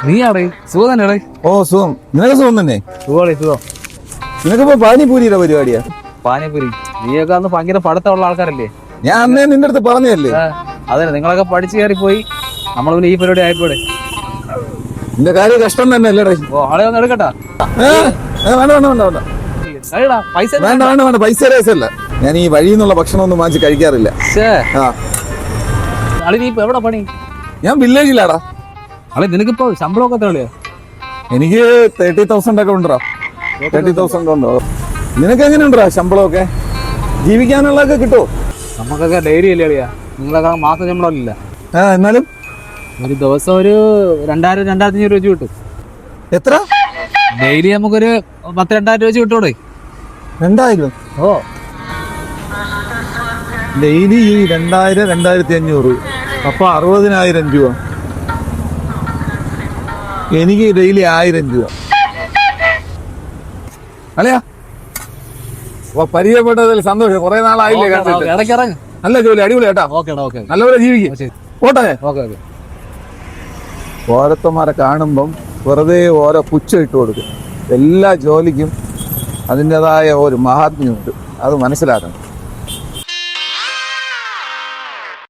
നീയാടേ സുഖം തന്നെയാടേ? ഓ സുഖം. നിനക്ക് സുഖം തന്നെ? സുഖം. നിനക്കിപ്പോ പാനിപൂരിയുടെ പരിപാടിയാ? പാനിപൂരി നീയൊക്കെ അന്ന് ഭയങ്കര പഠിത്തമുള്ള ആൾക്കാരല്ലേ? ഞാൻ അന്നേ നിന്റെ അടുത്ത് പറഞ്ഞല്ലേ. അതെ, നിങ്ങളൊക്കെ പഠിച്ചു കയറിപ്പോയി. നമ്മൾ പിന്നെ ഈ പരിപാടി ആയിപ്പോടെ. നിന്റെ കാര്യം കഷ്ടം തന്നെ അല്ലേടേ. ഓ ആളെ ഒന്ന് എടുക്കട്ടാ. വേണ്ട വേണ്ട വേണ്ട വേണ്ട പൈസ വേണ്ട വേണ്ട വേണ്ട പൈസ രസമല്ല. ഞാൻ ഈ വഴിയിൽ നിന്നുള്ള ഭക്ഷണം ഒന്നും വാങ്ങിച്ച് കഴിക്കാറില്ല. നീ ഇപ്പൊ എവിടെ പണി? ഞാൻ വില്ലേജിലാടാ. നിനക്കിപ്പോ ശമ്പളമൊക്കെ എത്രയാ? എനിക്ക് 30,000 ഒക്കെ ഉണ്ടോ? 30,000 ഉണ്ടോ? നിനക്ക് എങ്ങനെ ഉണ്ടോ ശമ്പളമൊക്കെ? ജീവിക്കാനുള്ളതൊക്കെ കിട്ടുമോ? നമുക്കൊക്കെ ഡെയിലി അല്ലേ അറിയാ. നിങ്ങളൊക്കെ മാസം ശമ്പളം ഇല്ല. എന്നാലും ഒരു ദിവസം ഒരു 2,000-2,500 രൂപ കിട്ടും. എത്ര? ഡെയിലി നമുക്കൊരു 10,000-2,000 രൂപ കിട്ടൂടെ? 2,000? ഓ ഡെയിലി 2,000-2,500. അപ്പൊ 60,000 രൂപ. എനിക്ക് ഡെയിലി 1,000 രൂപ. അല്ലയാ പരിചയപ്പെട്ടതിൽ സന്തോഷം. കുറെ നാളായില്ലേ കണ്ടിട്ട്. നല്ല ജോലി, അടിപൊളി കേട്ടാ. നല്ലപോലെ ജീവിക്കും. പോട്ടെ. ഓരോരുത്തന്മാരെ കാണുമ്പം വെറുതെ ഓരോ പുച്ഛം ഇട്ട് കൊടുക്കും. എല്ലാ ജോലിക്കും അതിൻ്റെതായ ഒരു മഹാത്മ്യമുണ്ട്. അത് മനസ്സിലാക്കണം.